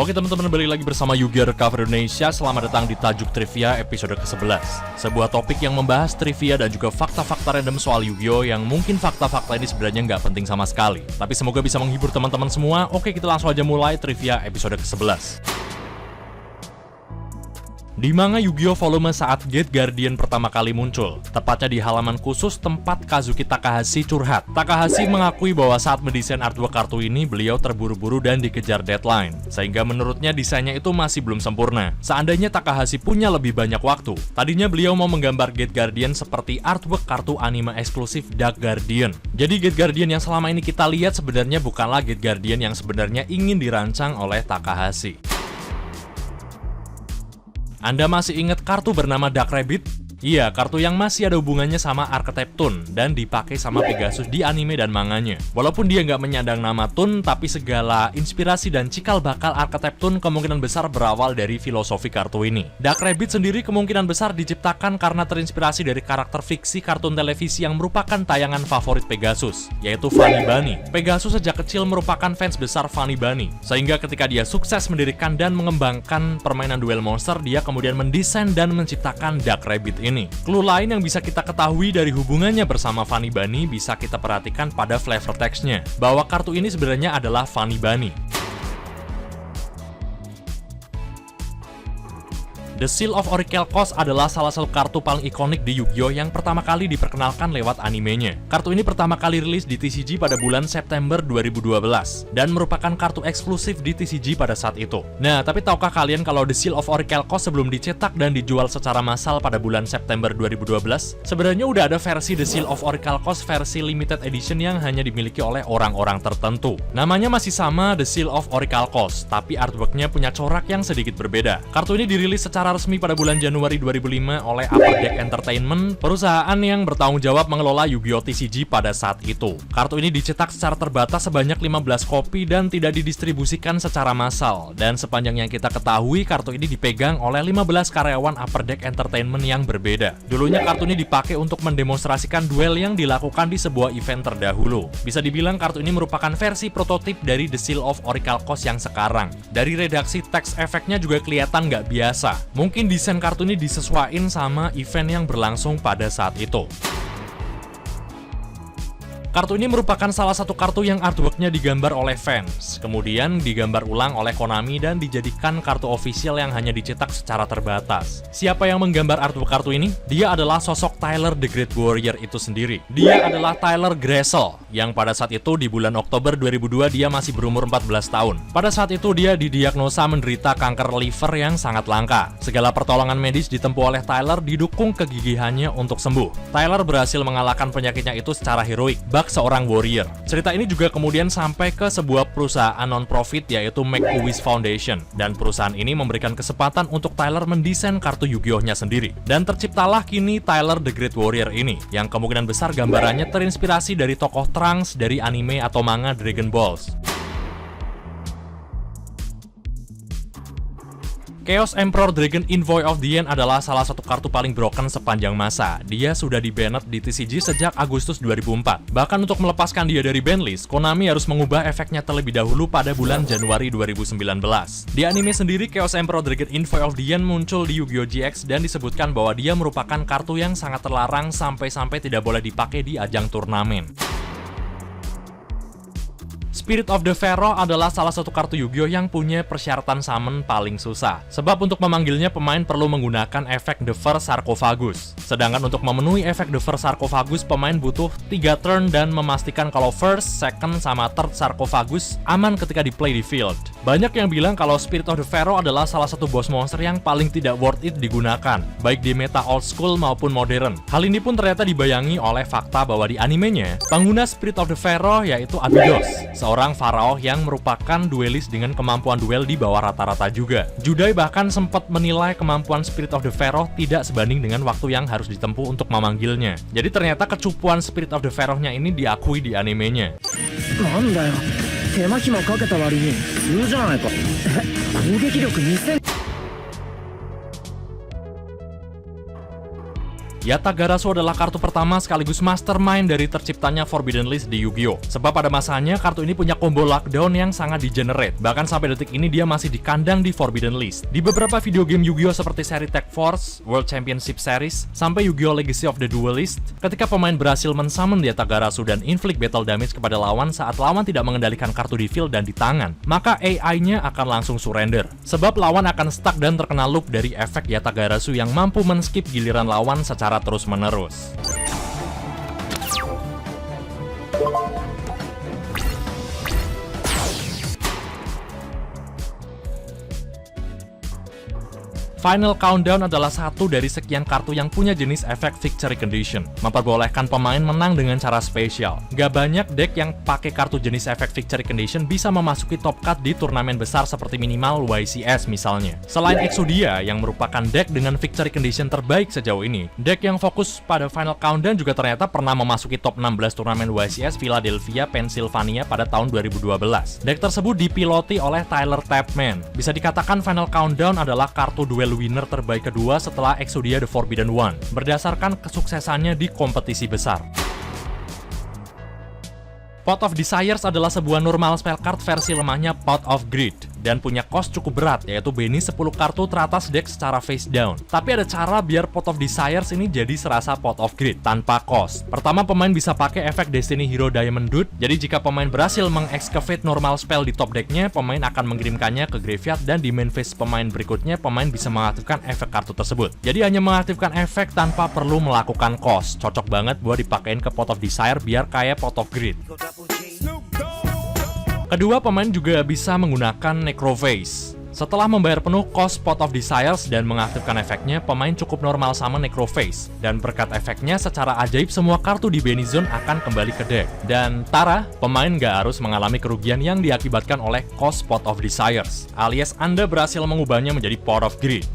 Oke teman-teman, balik lagi bersama Yu-Gi-Oh! Undercover Indonesia. Selamat datang di Tajuk Trivia episode ke-11. Sebuah topik yang membahas trivia dan juga fakta-fakta random soal Yu-Gi-Oh! Yang mungkin fakta-fakta ini sebenarnya nggak penting sama sekali, tapi semoga bisa menghibur teman-teman semua. Oke, kita langsung aja mulai trivia episode ke-11. Di manga Yu-Gi-Oh! Volume saat Gate Guardian pertama kali muncul, tepatnya di halaman khusus tempat Kazuki Takahashi curhat. Takahashi mengakui bahwa saat mendesain artwork kartu ini, beliau terburu-buru dan dikejar deadline, sehingga menurutnya desainnya itu masih belum sempurna. Seandainya Takahashi punya lebih banyak waktu, tadinya beliau mau menggambar Gate Guardian seperti artwork kartu anime eksklusif Dark Guardian. Jadi Gate Guardian yang selama ini kita lihat sebenarnya bukanlah Gate Guardian yang sebenarnya ingin dirancang oleh Takahashi. Anda masih ingat kartu bernama Dark Rabbit? Iya, kartu yang masih ada hubungannya sama archetype Tun dan dipakai sama Pegasus di anime dan manganya. Walaupun dia nggak menyandang nama Tun, tapi segala inspirasi dan cikal bakal archetype Tun kemungkinan besar berawal dari filosofi kartu ini. Dark Rabbit sendiri kemungkinan besar diciptakan karena terinspirasi dari karakter fiksi kartun televisi yang merupakan tayangan favorit Pegasus, yaitu Funny Bunny. Pegasus sejak kecil merupakan fans besar Funny Bunny, sehingga ketika dia sukses mendirikan dan mengembangkan permainan duel monster, dia kemudian mendesain dan menciptakan Dark Rabbit ini. Clue lain yang bisa kita ketahui dari hubungannya bersama Funny Bunny bisa kita perhatikan pada flavor text-nya, bahwa kartu ini sebenarnya adalah Funny Bunny. The Seal of Orichalcos adalah salah satu kartu paling ikonik di Yu-Gi-Oh! Yang pertama kali diperkenalkan lewat animenya. Kartu ini pertama kali rilis di TCG pada bulan September 2012, dan merupakan kartu eksklusif di TCG pada saat itu. Nah, tapi tahukah kalian kalau The Seal of Orichalcos sebelum dicetak dan dijual secara massal pada bulan September 2012, sebenarnya udah ada versi The Seal of Orichalcos versi limited edition yang hanya dimiliki oleh orang-orang tertentu. Namanya masih sama, The Seal of Orichalcos, tapi artworknya punya corak yang sedikit berbeda. Kartu ini dirilis secara resmi pada bulan Januari 2005 oleh Upper Deck Entertainment, perusahaan yang bertanggung jawab mengelola Yu-Gi-Oh! TCG pada saat itu. Kartu ini dicetak secara terbatas sebanyak 15 kopi dan tidak didistribusikan secara massal. Dan sepanjang yang kita ketahui, kartu ini dipegang oleh 15 karyawan Upper Deck Entertainment yang berbeda. Dulunya kartu ini dipakai untuk mendemonstrasikan duel yang dilakukan di sebuah event terdahulu. Bisa dibilang kartu ini merupakan versi prototip dari The Seal of Orichalcos yang sekarang. Dari redaksi teks efeknya juga kelihatan nggak biasa. Mungkin desain kartu ini disesuaikan sama event yang berlangsung pada saat itu. Kartu ini merupakan salah satu kartu yang artworknya digambar oleh fans, kemudian digambar ulang oleh Konami dan dijadikan kartu official yang hanya dicetak secara terbatas. Siapa yang menggambar artwork kartu ini? Dia adalah sosok Tyler the Great Warrior itu sendiri. Dia adalah Tyler Gressel, yang pada saat itu di bulan Oktober 2002 dia masih berumur 14 tahun. Pada saat itu dia didiagnosa menderita kanker liver yang sangat langka. Segala pertolongan medis ditempuh oleh Tyler didukung kegigihannya untuk sembuh. Tyler berhasil mengalahkan penyakitnya itu secara heroik, seorang warrior. Cerita ini juga kemudian sampai ke sebuah perusahaan non-profit yaitu Make-A-Wish Foundation, dan perusahaan ini memberikan kesempatan untuk Tyler mendesain kartu Yu-Gi-Oh!-nya sendiri. Dan terciptalah kini Tyler the Great Warrior ini, yang kemungkinan besar gambarannya terinspirasi dari tokoh Trunks dari anime atau manga Dragon Balls. Chaos Emperor Dragon Envoy of the End adalah salah satu kartu paling broken sepanjang masa. Dia sudah di-banned di TCG sejak Agustus 2004. Bahkan untuk melepaskan dia dari banlist, Konami harus mengubah efeknya terlebih dahulu pada bulan Januari 2019. Di anime sendiri, Chaos Emperor Dragon Envoy of the End muncul di Yu-Gi-Oh! GX dan disebutkan bahwa dia merupakan kartu yang sangat terlarang sampai-sampai tidak boleh dipakai di ajang turnamen. Spirit of the Pharaoh adalah salah satu kartu Yu-Gi-Oh! Yang punya persyaratan summon paling susah. Sebab untuk memanggilnya pemain perlu menggunakan efek The First Sarcophagus. Sedangkan untuk memenuhi efek The First Sarcophagus, pemain butuh 3 turn dan memastikan kalau first, second, sama third Sarcophagus aman ketika di play di field. Banyak yang bilang kalau Spirit of the Pharaoh adalah salah satu boss monster yang paling tidak worth it digunakan, baik di meta old school maupun modern. Hal ini pun ternyata dibayangi oleh fakta bahwa di animenya, pengguna Spirit of the Pharaoh yaitu Abydos, seorang Pharaoh yang merupakan duelis dengan kemampuan duel di bawah rata-rata juga. Judai bahkan sempat menilai kemampuan Spirit of the Pharaoh tidak sebanding dengan waktu yang harus ditempuh untuk memanggilnya. Jadi ternyata kecupuan Spirit of the Pharaoh-nya ini diakui di animenya. Yatagarasu adalah kartu pertama sekaligus mastermind dari terciptanya Forbidden List di Yu-Gi-Oh! Sebab pada masanya kartu ini punya combo lockdown yang sangat degenerate. Bahkan sampai detik ini dia masih dikandang di Forbidden List. Di beberapa video game Yu-Gi-Oh! Seperti seri Tech Force, World Championship Series, sampai Yu-Gi-Oh! Legacy of the Duelist, ketika pemain berhasil mensummon Yatagarasu dan inflict battle damage kepada lawan saat lawan tidak mengendalikan kartu di field dan di tangan, maka AI-nya akan langsung surrender. Sebab lawan akan stuck dan terkena loop dari efek Yatagarasu yang mampu men-skip giliran lawan secara terus-menerus. Final Countdown adalah satu dari sekian kartu yang punya jenis efek Victory Condition, memperbolehkan pemain menang dengan cara spesial. Gak banyak deck yang pakai kartu jenis efek Victory Condition bisa memasuki top cut di turnamen besar seperti minimal YCS misalnya. Selain Exodia yang merupakan deck dengan Victory Condition terbaik sejauh ini, deck yang fokus pada Final Countdown juga ternyata pernah memasuki top 16 turnamen YCS Philadelphia, Pennsylvania pada tahun 2012. Deck tersebut dipiloti oleh Tyler Tapman. Bisa dikatakan Final Countdown adalah kartu duel winner terbaik kedua setelah Exodia The Forbidden One, berdasarkan kesuksesannya di kompetisi besar. Pot of Desires adalah sebuah normal spell card versi lemahnya Pot of Greed, dan punya cost cukup berat, yaitu bani 10 kartu teratas deck secara face down. Tapi ada cara biar Pot of Desires ini jadi serasa Pot of Greed, tanpa cost. Pertama, pemain bisa pakai efek Destiny Hero Diamond Dude, jadi jika pemain berhasil mengexcavate normal spell di top decknya, pemain akan mengirimkannya ke graveyard, dan di main phase pemain berikutnya, pemain bisa mengaktifkan efek kartu tersebut. Jadi hanya mengaktifkan efek tanpa perlu melakukan cost. Cocok banget buat dipakein ke Pot of Desire biar kayak Pot of Greed. Kedua, pemain juga bisa menggunakan Necrophase. Setelah membayar penuh cost Pot of Desires dan mengaktifkan efeknya, pemain cukup normal sama Necrophase. Dan berkat efeknya, secara ajaib semua kartu di Benny Zone akan kembali ke deck. Dan tara, pemain nggak harus mengalami kerugian yang diakibatkan oleh cost Pot of Desires, alias Anda berhasil mengubahnya menjadi Pot of Greed.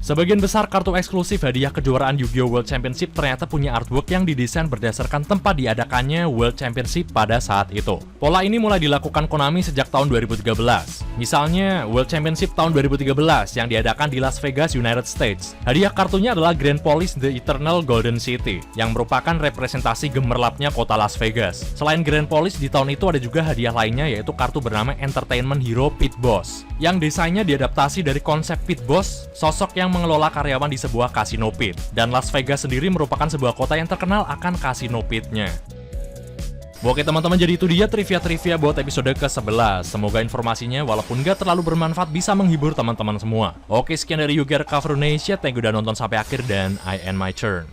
Sebagian besar kartu eksklusif hadiah kejuaraan Yu-Gi-Oh! World Championship ternyata punya artwork yang didesain berdasarkan tempat diadakannya World Championship pada saat itu. Pola ini mulai dilakukan Konami sejak tahun 2013. Misalnya, World Championship tahun 2013 yang diadakan di Las Vegas, United States. Hadiah kartunya adalah Grand Police The Eternal Golden City, yang merupakan representasi gemerlapnya kota Las Vegas. Selain Grand Police, di tahun itu ada juga hadiah lainnya, yaitu kartu bernama Entertainment Hero Pit Boss, yang desainnya diadaptasi dari konsep Pit Boss, sosok yang mengelola karyawan di sebuah kasino pit. Dan Las Vegas sendiri merupakan sebuah kota yang terkenal akan kasino pitnya. Oke teman-teman, jadi itu dia trivia-trivia buat episode ke-11. Semoga informasinya walaupun nggak terlalu bermanfaat bisa menghibur teman-teman semua. Oke, sekian dari Yu-Gi-Oh! Cover Indonesia. Thank you udah nonton sampai akhir dan I end my turn.